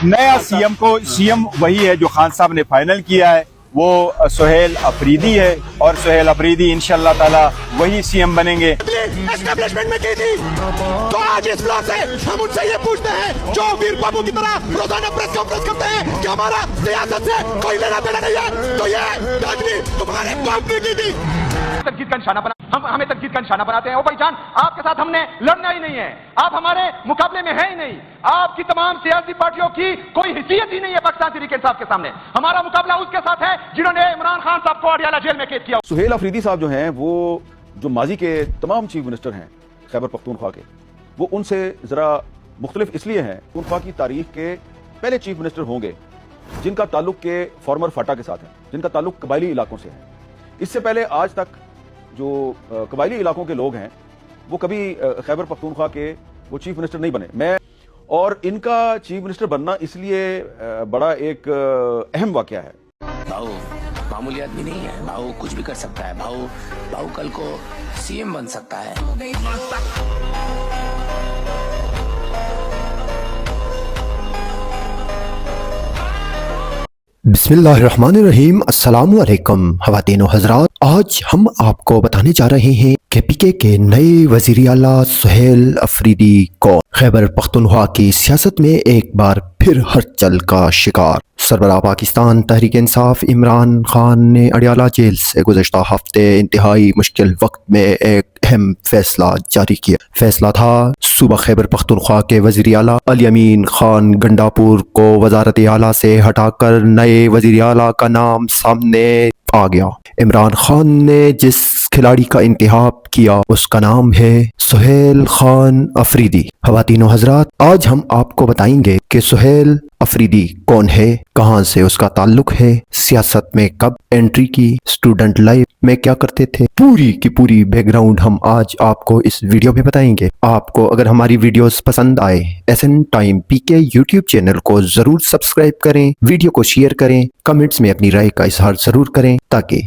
नया सीएम वही है जो खान साहब ने फाइनल किया है, वो सुहेल अफरीदी है और सुहेल अफरीदी इंशाअल्लाह ताला वही सीएम बनेंगे। एस्टेब्लिशमेंट में की थी तो आज इस ब्लॉक से हम उनसे ये पूछते हैं जो वीर बाबू की तरह रोजाना प्रेस कॉन्फ्रेंस करते हैं कि हमारा सियासत से कोई लेना देना नहीं है, तो ये राजनीति तुम्हारे बाप ने की थी। तनकीद का निशाना बना, हम हमें तनकीद का निशाना बनाते हैं। ओ भाईजान, आपके साथ हमने लड़ना ही नहीं है, आप हमारे मुकाबले में है ही नहीं। आपकी तमाम सियासी पार्टियों की कोई हैसियत ही नहीं है पाकिस्तान तहरीक इंसाफ के सामने। हमारा मुकाबला उसके साथ है जिन्होंने इमरान खान साहब को अडियाला जेल में कैद किया। सुहेल अफरीदी साहब जो हैं, वो जो माजी के तमाम चीफ मिनिस्टर हैं खैबर पख्तूनख्वा के, वो उनसे ज़रा मुख्तलिफ इसलिए हैं, पख्तूनख्वा की तारीख के पहले चीफ मिनिस्टर होंगे जिनका ताल्लुक के फॉर्मर फाटा के साथ है, जिनका ताल्लुक कबायली इलाकों से है। इससे पहले आज तक जो कबायली इलाकों के लोग हैं वो कभी खैबर पख्तूनख्वा के वो चीफ मिनिस्टर नहीं बने। मैं और इनका चीफ मिनिस्टर बनना इसलिए बड़ा एक अहम वाकया है। भाऊ मामूली आदमी नहीं है, भाऊ कुछ भी कर सकता है। भाऊ कल को सीएम बन सकता है। बिस्मिल्लाहिर्रहमानिर्रहीम। अस्सलामु अलैकुम ख़वातीन व हज़रात, आज हम आपको बताने जा रहे हैं कि पीके के नए वज़ीर आला सुहेल अफरीदी को खैबर पख्तूनख्वा की सियासत में एक बार फिर हलचल का शिकार। सरबराह पाकिस्तान तहरीक इंसाफ इमरान खान ने अडियाला जेल से गुज़श्ता हफ्ते इंतहाई मुश्किल वक्त में एक अहम फैसला जारी किया। फैसला था सूबा खैबर पख्तूनख्वा के वज़ीर आला अली अमीन खान गंडापुर को वज़ारत आला से हटाकर नए वज़ीर आला का नाम सामने आ गया। इमरान खान ने जिस खिलाड़ी का इंतखाब किया उसका नाम है सुहेल खान अफरीदी। ख़वातीन व हज़रात, आज हम आपको बताएंगे कि सुहेल अफरीदी कौन है, कहां से उसका ताल्लुक है, सियासत में कब एंट्री की, स्टूडेंट लाइफ में क्या करते थे, पूरी की पूरी बैकग्राउंड हम आज आपको इस वीडियो में बताएंगे। आपको अगर हमारी वीडियोस पसंद आए, एसएन टाइम पीके यूट्यूब चैनल को जरूर सब्सक्राइब करें, वीडियो को शेयर करें, कमेंट्स में अपनी राय का इजहार जरूर करें ताकि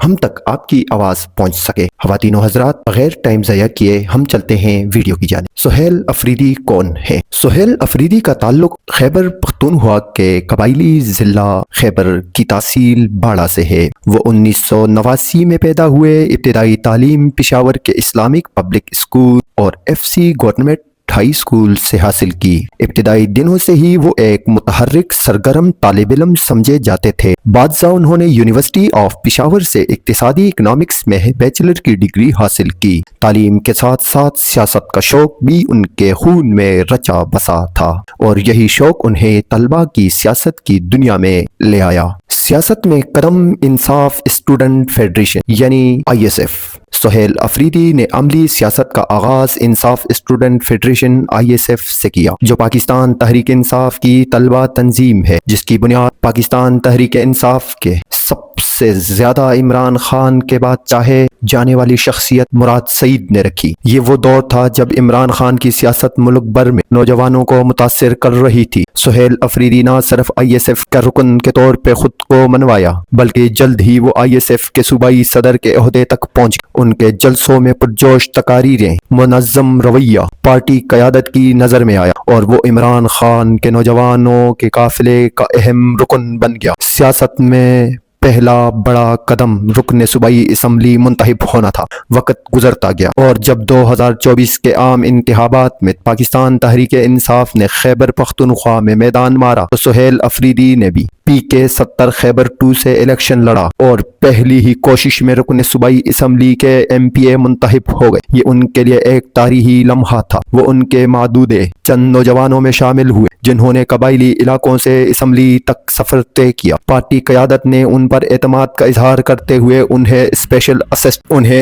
हम तक आपकी आवाज पहुंच सके। ख़वातीन व हज़रात, बगैर टाइम ज़ाया किए हम चलते हैं वीडियो की जानिब। सुहेल अफरीदी कौन है? सुहेल अफरीदी का ताल्लुक खैबर पख्तूनख्वा के कबायली जिला खैबर की तहसील बाड़ा से है। वो 1989 में पैदा हुए। इब्तिदाई तालीम पेशावर के इस्लामिक पब्लिक स्कूल और FC गवर्नमेंट हाई स्कूल से हासिल की। इब्तिदाई दिनों से ही वो एक मुतहर्रिक सरगर्म तालिब इल्म समझे जाते थे। बादशाह उन्होंने यूनिवर्सिटी ऑफ पेशावर से इक्तिसादी इकनॉमिक्स में बैचलर की डिग्री हासिल की। तालीम के साथ साथ सियासत का शौक भी उनके खून में रचा बसा था और यही शौक उन्हें तलबा की सियासत की दुनिया में ले आया। सियासत में कदम इंसाफ स्टूडेंट फेडरेशन यानी ISF। सुहेल अफरीदी ने अमली सियासत का आगाज इंसाफ स्टूडेंट फेडरेशन ISF से किया, जो पाकिस्तान तहरीक इंसाफ की तलबा तंजीम है, जिसकी बुनियाद पाकिस्तान तहरीक इंसाफ के सबसे ज्यादा इमरान खान के बाद चाहे जाने वाली शख्सियत मुराद सईद ने रखी। ये वो दौर था जब इमरान खान की सियासत मुल्क भर में नौजवानों को मुतासिर कर रही थी। सुहेल अफरीदी न सिर्फ ISF का रुकन के तौर पे खुद को मनवाया, बल्कि जल्द ही वो ISF के सूबाई सदर के ओहदे तक पहुंच। उनके जलसों में पुरजोश तकारीरें, मुनज़्ज़म रवैया पार्टी क़यादत की नजर में आया और वो इमरान खान के नौजवानों के काफिले का अहम रुकन बन गया। सियासत में पहला बड़ा कदम रुकने सूबाई असम्बली मुंतखब होना था। वक्त गुजरता गया और जब 2024 के आम इंतखाबात में पाकिस्तान तहरीक इंसाफ ने खैबर पख्तूनख्वा में मैदान मारा तो सुहेल अफरीदी ने भी PK 70 खैबर 2 से इलेक्शन लड़ा और पहली ही कोशिश में रुकने सूबाई असम्बली के MPA मुंतखब हो गए। ये उनके लिए एक तारीखी लम्हा था। वो उनके मादूदे चंद नौजवानों में शामिल हुए जिन्होंने कबायली इलाकों से असम्बली तक सफर तय किया। पार्टी क़यादत ने उन पर एतमाद का इजहार करते हुए उन्हें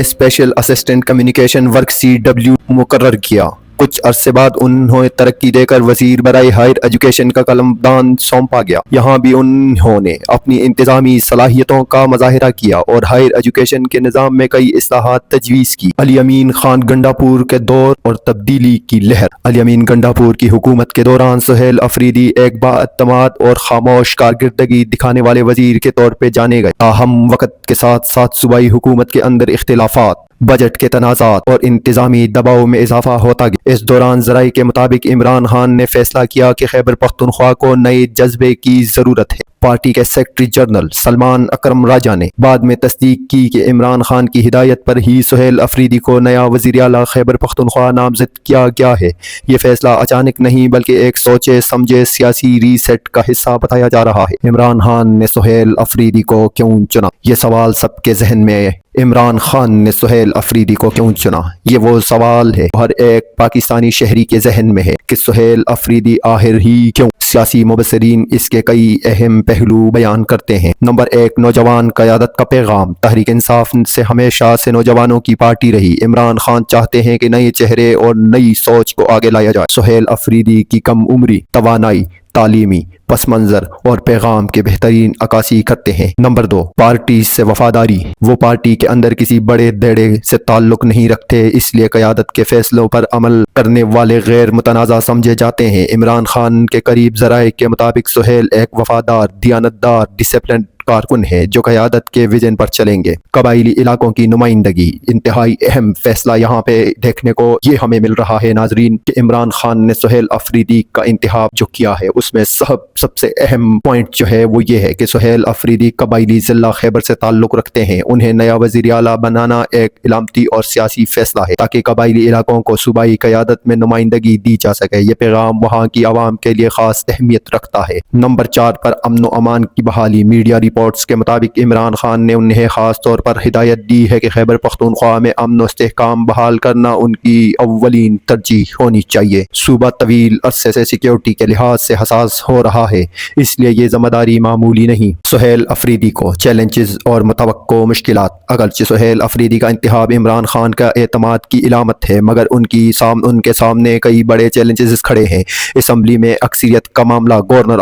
special assistant communication work CW मुकर्रर किया। कुछ अरसे बाद उन्हें तरक्की देकर वजीर बराए हायर एजुकेशन का कलमदान सौंपा गया। यहाँ भी उन्होंने अपनी इंतजामी सलाहियतों का मुजाहिरा किया और हायर एजुकेशन के निज़ाम में कई इस्लाहात तजवीज़ की। अली अमीन खान गंडापुर के दौर और तब्दीली की लहर। अली अमीन गंडापुर की हुकूमत के दौरान सुहेल अफरीदी एक बाअतमाद और खामोश कारकर्दगी दिखाने वाले वजीर के तौर पर जाने गए। ताहम वक्त के साथ साथ सूबाई हुकूमत के अंदर इख्तिलाफात, بجٹ کے تنازعات اور انتظامی دباؤ میں اضافہ ہوتا گیا۔ اس دوران ذرائع کے مطابق عمران خان نے فیصلہ کیا کہ خیبر پختونخوا کو نئے جذبے کی ضرورت ہے۔ پارٹی کے سیکرٹری جنرل سلمان اکرم راجہ نے بعد میں تصدیق کی کہ عمران خان کی ہدایت پر ہی سہیل افریدی کو نیا وزیر اعلیٰ خیبر پختونخوا نامزد کیا گیا ہے۔ یہ فیصلہ اچانک نہیں بلکہ ایک سوچے سمجھے سیاسی ری سیٹ کا حصہ بتایا جا رہا ہے۔ عمران خان نے سہیل افریدی کو کیوں چنا؟ یہ سوال سب کے ذہن میں ہے۔ عمران خان نے سہیل افریدی کو کیوں چنا؟ یہ وہ سوال ہے ہر ایک پاکستانی شہری کے ذہن میں ہے کہ سہیل افریدی آخر ہی کیوں؟ سیاسی مبصرین اس کے کئی اہم پہلو بیان کرتے ہیں۔ نمبر 1، نوجوان قیادت کا پیغام۔ تحریک انصاف سے ہمیشہ سے نوجوانوں کی پارٹی رہی۔ عمران خان چاہتے ہیں کہ نئے چہرے اور نئی سوچ کو آگے لایا جائے۔ سہیل افریدی کی کم عمری، توانائی، تعلیمی پس منظر اور پیغام کے بہترین عکاسی کرتے ہیں۔ نمبر 2، پارٹی سے وفاداری۔ وہ پارٹی کے اندر کسی بڑے دیڑے سے تعلق نہیں رکھتے، اس لیے قیادت کے فیصلوں پر عمل کرنے والے غیر متنازع سمجھے جاتے ہیں۔ عمران خان کے قریب ذرائع کے مطابق سہیل ایک وفادار، دیانتدار، ڈسپلن کارکن ہے جو قیادت کے ویژن پر چلیں گے۔ قبائلی علاقوں کی نمائندگی، انتہائی اہم فیصلہ یہاں پہ دیکھنے کو یہ ہمیں مل رہا ہے ناظرین کہ عمران خان نے سہیل افریدی کا انتخاب جو کیا ہے اس میں سب سے اہم پوائنٹ جو ہے وہ یہ ہے کہ سہیل افریدی قبائلی ضلع خیبر سے تعلق رکھتے ہیں۔ انہیں نیا وزیر اعلیٰ بنانا ایک علامتی اور سیاسی فیصلہ ہے تاکہ قبائلی علاقوں کو صوبائی قیادت میں نمائندگی دی جا سکے۔ یہ پیغام وہاں کی عوام کے لیے خاص اہمیت رکھتا ہے۔ نمبر 4 پر امن و امان کی بحالی۔ میڈیا رپورٹس کے مطابق عمران خان نے انہیں خاص طور پر ہدایت دی ہے کہ خیبر پختونخوا میں امن و استحکام بحال کرنا ان کی اولین ترجیح ہونی چاہیے۔ صوبہ طویل عرصے سے سیکیورٹی کے لحاظ سے حساس ہو رہا ہے، اس لیے یہ ذمہ داری معمولی نہیں۔ سہیل افریدی کو چیلنجز اور متوقع مشکلات۔ اگرچہ سہیل افریدی کا انتخاب عمران خان کا اعتماد کی علامت ہے مگر ان کے سامنے کئی بڑے چیلنجز کھڑے ہیں۔ اسمبلی میں اکثریت کا معاملہ، گورنر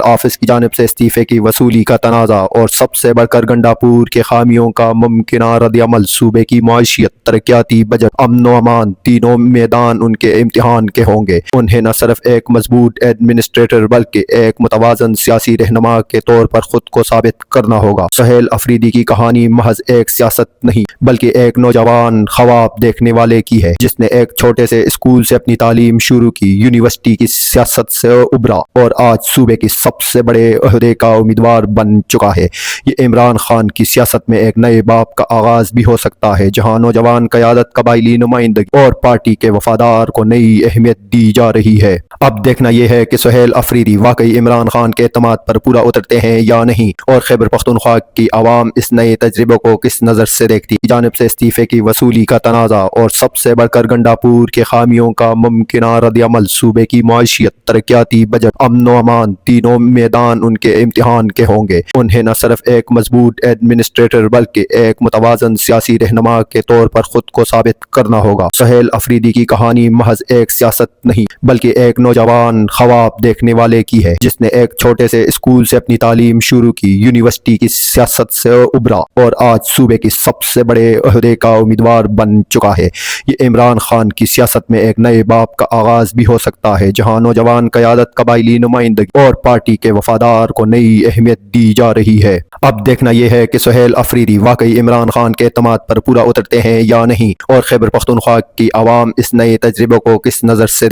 آفس کی جانب سے استعفے کی وصولی کا تنازع اور سب سے بڑھ کر گنڈا پور کے خامیوں کا ممکنہ رد عمل، صوبے کی معیشت، ترقیاتی بجٹ، امن و امان، تینوں میدان ان کے امتحان کے ہوں گے۔ انہیں نہ صرف ایک مضبوط ایڈمنسٹریٹر بلکہ ایک متوازن سیاسی رہنما کے طور پر خود کو ثابت کرنا ہوگا۔ سہیل افریدی کی کہانی محض ایک سیاست نہیں بلکہ ایک نوجوان خواب دیکھنے والے کی ہے جس نے ایک چھوٹے سے اسکول سے اپنی تعلیم شروع کی، یونیورسٹی کی سیاست سے ابھرا اور آج صوبے کی سب سے بڑے عہدے کا امیدوار بن چکا ہے۔ یہ عمران خان کی سیاست میں ایک نئے باب کا آغاز بھی ہو سکتا ہے جہاں نوجوان قیادت، قبائلی نمائندگی اور پارٹی کے وفادار کو نئی اہمیت دی جا رہی ہے۔ اب دیکھنا یہ ہے کہ سہیل افریدی واقعی عمران خان کے اعتماد پر پورا اترتے ہیں یا نہیں، اور خیبر پختونخوا کی عوام اس نئے تجربے کو کس نظر سے دیکھتی۔ جانب سے استعفے کی وصولی کا تنازع اور سب سے بڑھ کر گنڈا پور کے خامیوں کا ممکنہ رد عمل، صوبے کی معیشت، ترقیاتی بجٹ، امن و امان، تینوں میدان ان کے امتحان کے ہوں گے۔ انہیں نہ صرف ایک مضبوط ایڈمنسٹریٹر بلکہ ایک متوازن سیاسی رہنما کے طور پر خود کو ثابت کرنا ہوگا۔ سہیل افریدی کی کہانی محض ایک سیاست نہیں بلکہ ایک نوجوان خواب دیکھنے والے کی ہے جس نے ایک چھوٹے سے اسکول سے اپنی تعلیم شروع کی، یونیورسٹی کی سیاست سے ابھرا اور آج صوبے کی سب سے بڑے عہدے کا امیدوار بن چکا ہے۔ یہ عمران خان کی سیاست میں ایک نئے باب کا آغاز بھی ہو سکتا ہے جہاں نوجوان قیادت، قبائلی نمائندگی اور پارٹی کے وفادار کو نئی اہمیت دی جا رہی ہے۔ اب دیکھنا یہ ہے کہ سہیل افریدی واقعی عمران خان کے اعتماد پر پورا اترتے ہیں یا نہیں، اور خیبر پختونخوا کی عوام اس نئے تجربے کو کس نظر سے